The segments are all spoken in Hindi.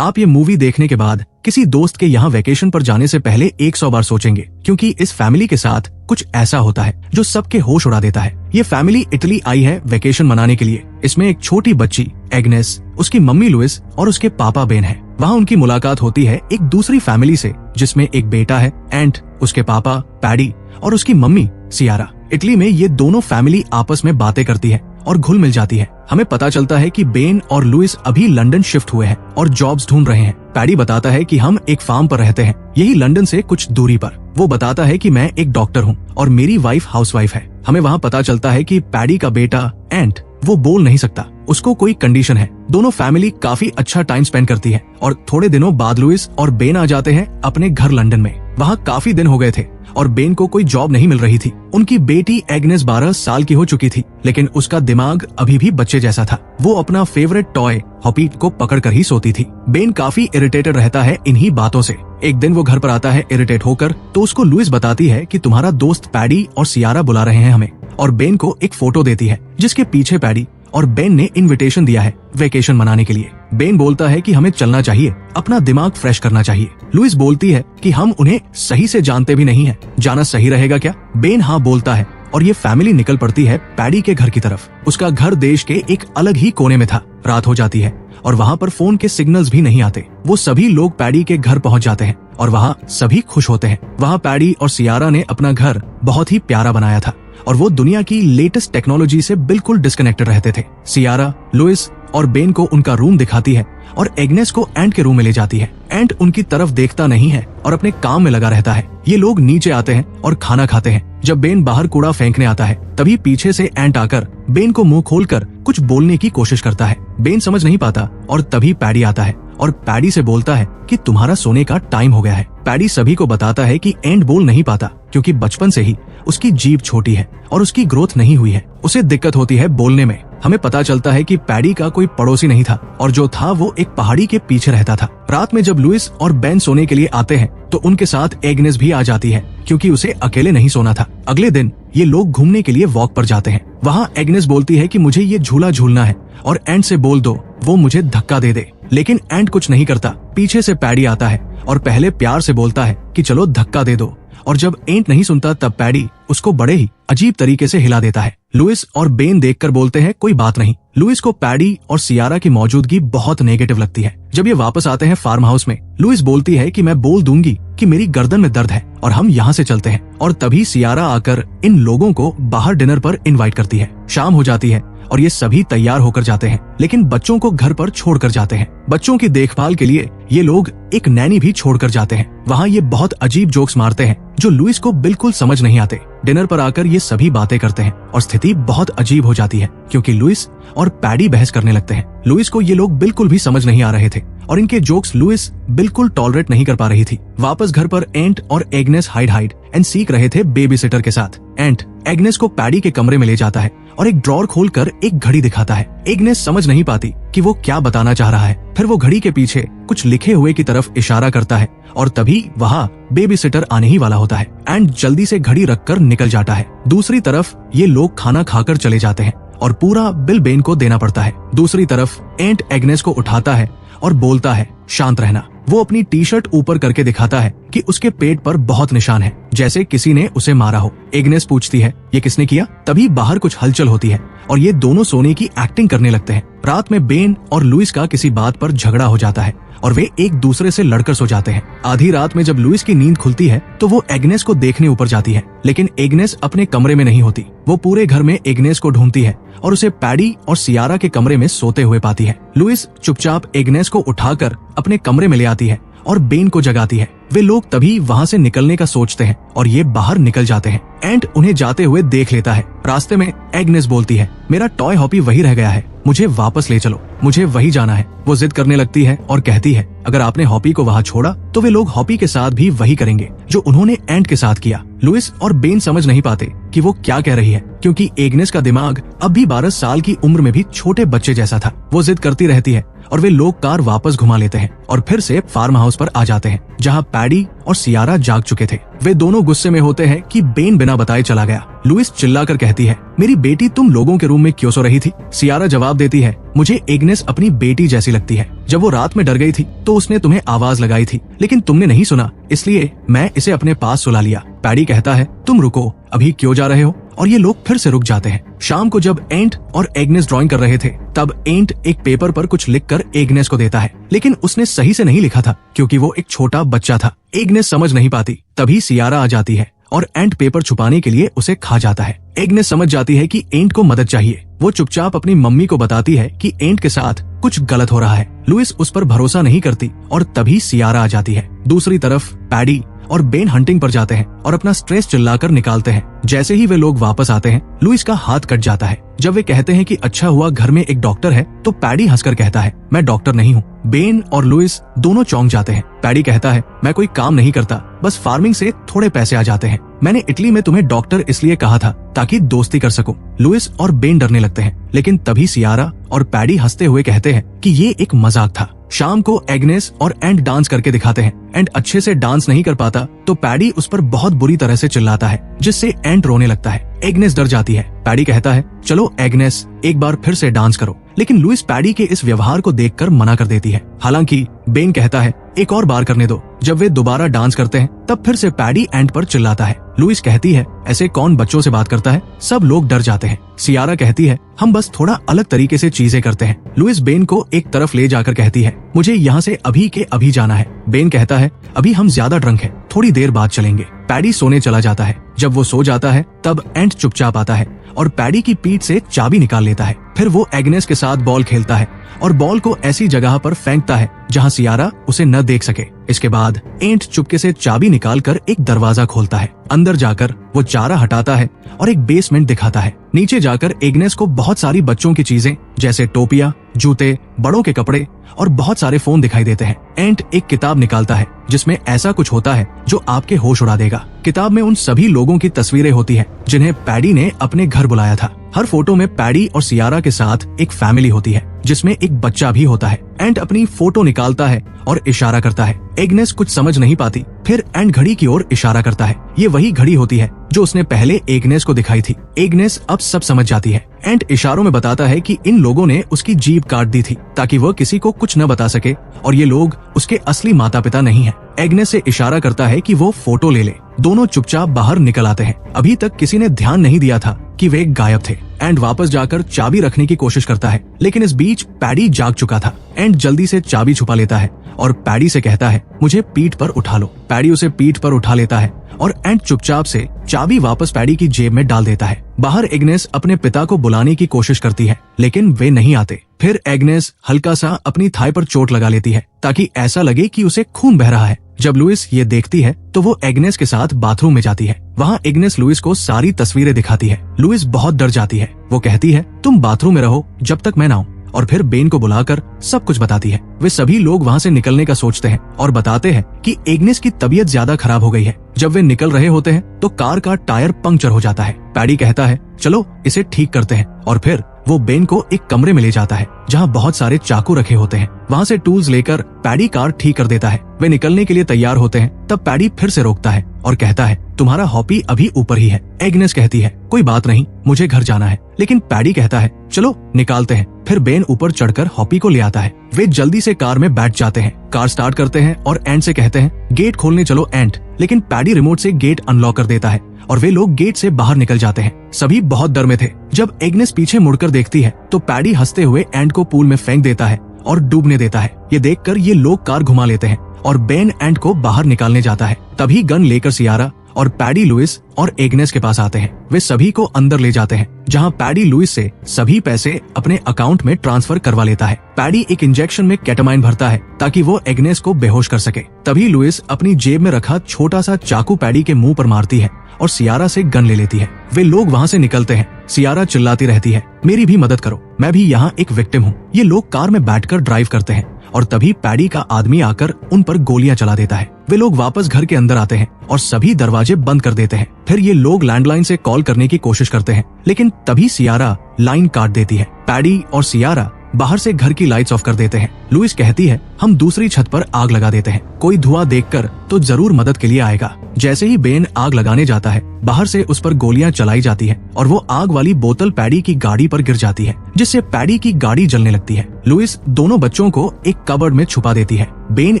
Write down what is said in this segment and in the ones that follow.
आप ये मूवी देखने के बाद किसी दोस्त के यहाँ वेकेशन पर जाने से पहले 100 बार सोचेंगे, क्योंकि इस फैमिली के साथ कुछ ऐसा होता है जो सबके होश उड़ा देता है। ये फैमिली इटली आई है वेकेशन मनाने के लिए। इसमें एक छोटी बच्ची एग्नेस, उसकी मम्मी लुइस और उसके पापा बेन है। वहाँ उनकी मुलाकात होती है एक दूसरी फैमिली से, जिसमें एक बेटा है एंट, उसके पापा पैडी और उसकी मम्मी सियारा। इटली में ये दोनों फैमिली आपस में बातें करती है और घुल मिल जाती है। हमें पता चलता है कि बेन और लुइस अभी लंदन शिफ्ट हुए हैं और जॉब्स ढूंढ रहे हैं। पैडी बताता है कि हम एक फार्म पर रहते हैं, यही लंदन से कुछ दूरी पर। वो बताता है कि मैं एक डॉक्टर हूँ और मेरी वाइफ हाउसवाइफ है। हमें वहाँ पता चलता है कि पैडी का बेटा एंट, वो बोल नहीं सकता, उसको कोई कंडीशन है। दोनों फैमिली काफी अच्छा टाइम स्पेंड करती है और थोड़े दिनों बाद लुइस और बेन आ जाते हैं अपने घर लंदन में। वहाँ काफी दिन हो गए थे और बेन को कोई जॉब नहीं मिल रही थी। उनकी बेटी एग्नेस 12 साल की हो चुकी थी, लेकिन उसका दिमाग अभी भी बच्चे जैसा था। वो अपना फेवरेट टॉय हॉपीट को पकड़कर ही सोती थी। बेन काफी इरिटेटेड रहता है इन्हीं बातों से। एक दिन वो घर पर आता है इरिटेट होकर, तो उसको लुइस बताती है कि तुम्हारा दोस्त पैडी और सियारा बुला रहे हैं हमें, और बेन को एक फोटो देती है जिसके पीछे पैडी और बेन ने इनविटेशन दिया है वेकेशन मनाने के लिए। बेन बोलता है कि हमें चलना चाहिए, अपना दिमाग फ्रेश करना चाहिए। लुइस बोलती है कि हम उन्हें सही से जानते भी नहीं हैं, जाना सही रहेगा क्या? बेन हाँ बोलता है और ये फैमिली निकल पड़ती है पैडी के घर की तरफ। उसका घर देश के एक अलग ही कोने में था। रात हो जाती है और वहाँ पर फोन के सिग्नल्स भी नहीं आते। वो सभी लोग पैडी के घर पहुँच जाते हैं और वहाँ सभी खुश होते हैं। वहाँ पैडी और सियारा ने अपना घर बहुत ही प्यारा बनाया था और वो दुनिया की लेटेस्ट टेक्नोलॉजी से बिल्कुल डिस्कनेक्टेड रहते थे। सियारा लुइस और बेन को उनका रूम दिखाती है और एग्नेस को एंट के रूम में ले जाती है। एंट उनकी तरफ देखता नहीं है और अपने काम में लगा रहता है। ये लोग नीचे आते हैं और खाना खाते हैं। जब बेन बाहर कूड़ा फेंकने आता है, तभी पीछे से एंट आकर बेन को मुंह खोलकर कुछ बोलने की कोशिश करता है। बेन समझ नहीं पाता और तभी पैडी आता है और पैडी से बोलता है कि तुम्हारा सोने का टाइम हो गया है। पैडी सभी को बताता है कि एंट बोल नहीं पाता, क्योंकि बचपन से ही उसकी जीभ छोटी है और उसकी ग्रोथ नहीं हुई है। उसे दिक्कत होती है बोलने में। हमें पता चलता है कि पैडी का कोई पड़ोसी नहीं था और जो था वो एक पहाड़ी के पीछे रहता था। रात में जब लुइस और बेन सोने के लिए आते हैं तो उनके साथ एग्नेस भी आ जाती है, क्योंकि उसे अकेले नहीं सोना था। अगले दिन ये लोग घूमने के लिए वॉक पर जाते हैं। वहाँ एग्नेस बोलती है कि मुझे ये झूला झूलना है और एंट से बोल दो वो मुझे धक्का दे दे, लेकिन एंट कुछ नहीं करता। पीछे से पैडी आता है और पहले प्यार से बोलता है कि चलो धक्का दे दो, और जब एंट नहीं सुनता तब पैडी उसको बड़े ही अजीब तरीके से हिला देता है। लुइस और बेन देखकर बोलते हैं कोई बात नहीं। लुइस को पैडी और सियारा की मौजूदगी बहुत नेगेटिव लगती है। जब ये वापस आते हैं फार्म हाउस में, लुइस बोलती है कि मैं बोल दूंगी कि मेरी गर्दन में दर्द है और हम यहाँ से चलते हैं। और तभी सियारा आकर इन लोगों को बाहर डिनर पर इनवाइट करती है। शाम हो जाती है और ये सभी तैयार होकर जाते हैं, लेकिन बच्चों को घर पर छोड़कर जाते हैं। बच्चों की देखभाल के लिए ये लोग एक नैनी भी छोड़कर जाते हैं। वहाँ ये बहुत अजीब जोक्स मारते हैं जो लुइस को बिल्कुल समझ नहीं आते। डिनर पर आकर ये सभी बातें करते हैं और स्थिति बहुत अजीब हो जाती है, क्योंकि लुइस और पैडी बहस करने लगते हैं। लुइस को ये लोग बिल्कुल भी समझ नहीं आ रहे थे और इनके जोक्स लुइस बिल्कुल टॉलरेट नहीं कर पा रही थी। वापस घर पर एंट और एग्नेस हाइड एंड सीख रहे थे बेबी सिटर के साथ। एंट एग्नेस को पैडी के कमरे में ले जाता है और एक ड्रॉर खोलकर एक घड़ी दिखाता है। एग्नेस समझ नहीं पाती कि वो क्या बताना चाह रहा है। फिर वो घड़ी के पीछे कुछ लिखे हुए की तरफ इशारा करता है और तभी वहाँ बेबी सिटर आने ही वाला होता है। एंट जल्दी से घड़ी रखकर निकल जाता है। दूसरी तरफ ये लोग खाना खाकर चले जाते हैं और पूरा बिल बेन को देना पड़ता है। दूसरी तरफ एंट एग्नेस को उठाता है और बोलता है शांत रहना। वो अपनी टी शर्ट ऊपर करके दिखाता है कि उसके पेट पर बहुत निशान है, जैसे किसी ने उसे मारा हो। एग्नेस पूछती है ये किसने किया? तभी बाहर कुछ हलचल होती है और ये दोनों सोने की एक्टिंग करने लगते हैं। रात में बेन और लुइस का किसी बात पर झगड़ा हो जाता है और वे एक दूसरे से लड़कर सो जाते हैं। आधी रात में जब लुइस की नींद खुलती है तो वो एग्नेस को देखने ऊपर जाती है, लेकिन एग्नेस अपने कमरे में नहीं होती। वो पूरे घर में एग्नेस को ढूंढती है और उसे पैडी और सियारा के कमरे में सोते हुए पाती है। लुइस चुपचाप एग्नेस को उठाकर अपने कमरे में ले आती है और बेन को जगाती है। वे लोग तभी वहाँ से निकलने का सोचते हैं और ये बाहर निकल जाते हैं। एंट उन्हें जाते हुए देख लेता है। रास्ते में एग्नेस बोलती है मेरा टॉय हॉपी वही रह गया है, मुझे वापस ले चलो, मुझे वही जाना है। वो जिद करने लगती है और कहती है अगर आपने हॉपी को वहाँ छोड़ा तो वे लोग हॉपी के साथ भी वही करेंगे जो उन्होंने एंट के साथ किया। लुइस और बेन समझ नहीं पाते कि वो क्या कह रही है, क्योंकि एग्नेस का दिमाग अब भी 12 साल की उम्र में भी छोटे बच्चे जैसा था। वो जिद करती रहती है और वे लोग कार वापस घुमा लेते हैं और फिर से फार्म हाउस पर आ जाते हैं, जहाँ पैडी और सियारा जाग चुके थे। वे दोनों गुस्से में होते हैं कि बेन बिना बताए चला गया। लुइस चिल्लाकर कहती है, मेरी बेटी तुम लोगों के रूम में क्यों सो रही थी? सियारा जवाब देती है, मुझे एग्नेस अपनी बेटी जैसी लगती है। जब वो रात में डर गई थी तो उसने तुम्हें आवाज लगाई थी, लेकिन तुमने नहीं सुना, इसलिए मैं इसे अपने पास सुला लिया। पैडी कहता है, तुम रुको, अभी क्यों जा रहे हो? और ये लोग फिर से रुक जाते हैं। शाम को जब एंट और एग्नेस ड्राइंग कर रहे थे, तब एंट एक पेपर पर कुछ लिखकर एग्नेस को देता है, लेकिन उसने सही से नहीं लिखा था क्योंकि वो एक छोटा बच्चा था। एग्नेस समझ नहीं पाती। तभी सियारा आ जाती है और एंट पेपर छुपाने के लिए उसे खा जाता है। एग्नेस समझ जाती है कि एंट को मदद चाहिए। वो चुपचाप अपनी मम्मी को बताती है कि एंट के साथ कुछ गलत हो रहा है। लुइस उस पर भरोसा नहीं करती और तभी सियारा आ जाती है। दूसरी तरफ पैडी और बेन हंटिंग पर जाते हैं और अपना स्ट्रेस चिल्लाकर निकालते हैं। जैसे ही वे लोग वापस आते हैं, लुइस का हाथ कट जाता है। जब वे कहते हैं कि अच्छा हुआ घर में एक डॉक्टर है, तो पैडी हंसकर कहता है, मैं डॉक्टर नहीं हूँ। बेन और लुइस दोनों चौंक जाते हैं। पैडी कहता है, मैं कोई काम नहीं करता, बस फार्मिंग से थोड़े पैसे आ जाते हैं। मैंने इटली में तुम्हें डॉक्टर इसलिए कहा था ताकि दोस्ती कर सकूं। लुइस और बेन डरने लगते हैं, लेकिन तभी सियारा और पैडी हंसते हुए कहते हैं कि ये एक मजाक था। शाम को एग्नेस और एंट डांस करके दिखाते हैं। एंट अच्छे से डांस नहीं कर पाता तो पैडी उस पर बहुत बुरी तरह से चिल्लाता है, जिससे एंट रोने लगता है। एग्नेस डर जाती है। पैडी कहता है, चलो एग्नेस, एक बार फिर से डांस करो, लेकिन लुइस पैडी के इस व्यवहार को देखकर मना कर देती है। हालांकि बेन कहता है, एक और बार करने दो। जब वे दोबारा डांस करते हैं, तब फिर से पैडी एंट पर चिल्लाता है। लुइस कहती है, ऐसे कौन बच्चों से बात करता है? सब लोग डर जाते हैं। सियारा कहती है, हम बस थोड़ा अलग तरीके से चीजें करते हैं। लुइस बेन को एक तरफ ले जाकर कहती है, मुझे यहाँ से अभी के अभी जाना है। बेन कहता है, अभी हम ज्यादा ड्रंक हैं, थोड़ी देर बाद चलेंगे। पैडी सोने चला जाता है। जब वो सो जाता है, तब एंट चुपचाप आता है और पैडी की पीठ से चाबी निकाल लेता है। फिर वो एग्नेस के साथ बॉल खेलता है और बॉल को ऐसी जगह पर फेंकता है जहां सियारा उसे न देख सके। इसके बाद एंट चुपके से चाबी निकालकर एक दरवाजा खोलता है। अंदर जाकर वो चारा हटाता है और एक बेसमेंट दिखाता है। नीचे जाकर एग्नेस को बहुत सारी बच्चों की चीजें जैसे टोपियां, जूते, बड़ों के कपड़े और बहुत सारे फोन दिखाई देते हैं। एंट एक किताब निकालता है जिसमें ऐसा कुछ होता है जो आपके होश उड़ा देगा। किताब में उन सभी लोगों की तस्वीरें होती है जिन्हें पैडी ने अपने घर बुलाया था। हर फोटो में पैडी और सियारा के साथ एक फैमिली होती है जिसमें एक बच्चा भी होता है। एंट अपनी फोटो निकालता है और इशारा करता है। एग्नेस कुछ समझ नहीं पाती। फिर एंट घड़ी की ओर इशारा करता है। ये वही घड़ी होती है जो उसने पहले एग्नेस को दिखाई थी। एग्नेस अब सब समझ जाती है। एंट इशारों में बताता है कि इन लोगों ने उसकी जीभ काट दी थी ताकि वह किसी को कुछ न बता सके और ये लोग उसके असली माता पिता नहीं हैं। एग्नेस से इशारा करता है कि वो फोटो ले ले। दोनों चुपचाप बाहर निकल आते हैं। अभी तक किसी ने ध्यान नहीं दिया था कि वे गायब थे। एंट वापस जाकर चाबी रखने की कोशिश करता है, लेकिन इस बीच पैडी जाग चुका था। एंट जल्दी से चाबी छुपा लेता है और पैडी से कहता है, मुझे पीठ पर उठा लो। पैडी उसे पीठ पर उठा लेता है और एंट चुपचाप से चाबी वापस पैडी की जेब में डाल देता है। बाहर एग्नेस अपने पिता को बुलाने की कोशिश करती है, लेकिन वे नहीं आते। फिर एग्नेस हल्का सा अपनी थाई पर चोट लगा लेती है ताकि ऐसा लगे कि उसे खून बह रहा है। जब लुइस ये देखती है तो वो एग्नेस के साथ बाथरूम में जाती है। वहाँ एग्नेस लुइस को सारी तस्वीरें दिखाती है। लुइस बहुत डर जाती है। वो कहती है, तुम बाथरूम में रहो जब तक मैं ना आऊं, और फिर बेन को बुलाकर सब कुछ बताती है। वे सभी लोग वहाँ से निकलने का सोचते हैं और बताते हैं कि एग्नेस की तबीयत ज्यादा खराब हो गई है। जब वे निकल रहे होते हैं तो कार का टायर पंक्चर हो जाता है। पैडी कहता है, चलो इसे ठीक करते हैं, और फिर वो बेन को एक कमरे में ले जाता है जहाँ बहुत सारे चाकू रखे होते हैं। वहाँ से टूल्स लेकर पैडी कार ठीक कर देता है। वे निकलने के लिए तैयार होते हैं, तब पैडी फिर से रोकता है और कहता है, तुम्हारा हॉपी अभी ऊपर ही है। एग्नेस कहती है, कोई बात नहीं, मुझे घर जाना है। लेकिन पैडी कहता है, चलो निकालते हैं। फिर बेन ऊपर चढ़कर हॉपी को ले आता है। वे जल्दी से कार में बैठ जाते हैं। कार स्टार्ट करते हैं और एंट से कहते हैं, गेट खोलने चलो एंट। लेकिन पैडी रिमोट से गेट अनलॉक कर देता है और वे लोग गेट से बाहर निकल जाते हैं। सभी बहुत डर में थे। जब एग्नेस पीछे मुड़कर देखती है तो पैडी हंसते हुए एंट को पूल में फेंक देता है और डूबने देता है। ये देखकर ये लोग कार घुमा लेते हैं और बेन एंट को बाहर निकालने जाता है। तभी गन लेकर सियारा और पैडी लुइस और एग्नेस के पास आते हैं। वे सभी को अंदर ले जाते हैं जहां पैडी लुइस से सभी पैसे अपने अकाउंट में ट्रांसफर करवा लेता है। पैडी एक इंजेक्शन में केटामाइन भरता है ताकि वो एग्नेस को बेहोश कर सके। तभी लुइस अपनी जेब में रखा छोटा सा चाकू पैडी के मुंह पर मारती है और सियारा से गन ले लेती है। वे लोग वहाँ से निकलते हैं। सियारा चिल्लाती रहती है, मेरी भी मदद करो, मैं भी यहाँ एक विक्टिम हूँ। ये लोग कार में बैठकर ड्राइव करते हैं और तभी पैडी का आदमी आकर उन पर गोलियां चला देता है। वे लोग वापस घर के अंदर आते हैं और सभी दरवाजे बंद कर देते हैं। फिर ये लोग लैंडलाइन से कॉल करने की कोशिश करते हैं, लेकिन तभी सियारा लाइन काट देती है। पैडी और सियारा बाहर से घर की लाइट्स ऑफ कर देते हैं। लुइस कहती है, हम दूसरी छत पर आग लगा देते हैं, कोई धुआं देखकर तो जरूर मदद के लिए आएगा। जैसे ही बेन आग लगाने जाता है, बाहर से उस पर गोलियां चलाई जाती है और वो आग वाली बोतल पैडी की गाड़ी पर गिर जाती है, जिससे पैडी की गाड़ी जलने लगती है। लुइस दोनों बच्चों को एक कबर्ड में छुपा देती है। बेन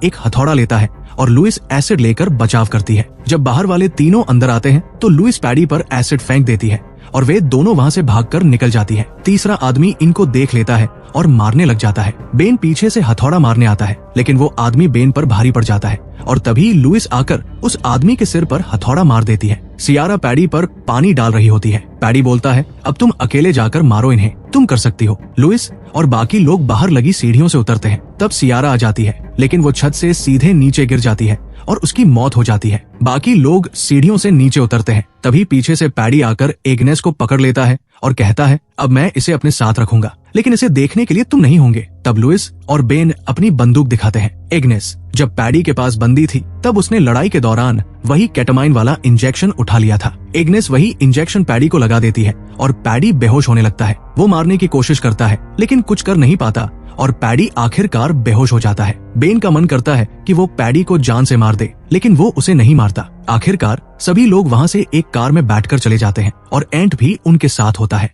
एक हथौड़ा लेता है और लुइस एसिड लेकर बचाव करती है। जब बाहर वाले तीनों अंदर आते हैं तो लुइस पैडी पर एसिड फेंक देती है और वे दोनों वहां से भागकर निकल जाती है। तीसरा आदमी इनको देख लेता है और मारने लग जाता है। बेन पीछे से हथौड़ा मारने आता है, लेकिन वो आदमी बेन पर भारी पड़ जाता है और तभी लुइस आकर उस आदमी के सिर पर हथौड़ा मार देती है। सियारा पैडी पर पानी डाल रही होती है। पैडी बोलता है, अब तुम अकेले जाकर मारो इन्हें, तुम कर सकती हो। लुइस और बाकी लोग बाहर लगी सीढ़ियों से उतरते हैं। तब सियारा आ जाती है, लेकिन वो छत से सीधे नीचे गिर जाती है और उसकी मौत हो जाती है। बाकी लोग सीढ़ियों से नीचे उतरते हैं। तभी पीछे से पैडी आकर एग्नेस को पकड़ लेता है और कहता है, अब मैं इसे अपने साथ रखूंगा, लेकिन इसे देखने के लिए तुम नहीं होंगे। तब लुइस और बेन अपनी बंदूक दिखाते हैं। एग्नेस जब पैडी के पास बंदी थी, तब उसने लड़ाई के दौरान वही केटामाइन वाला इंजेक्शन उठा लिया था। एग्नेस वही इंजेक्शन पैडी को लगा देती है और पैडी बेहोश होने लगता है। वो मारने की कोशिश करता है, लेकिन कुछ कर नहीं पाता और पैडी आखिरकार बेहोश हो जाता है। बेन का मन करता है कि वो पैडी को जान से मार दे, लेकिन वो उसे नहीं मारता। आखिरकार सभी लोग वहां से एक कार में बैठकर चले जाते हैं और एंट भी उनके साथ होता है।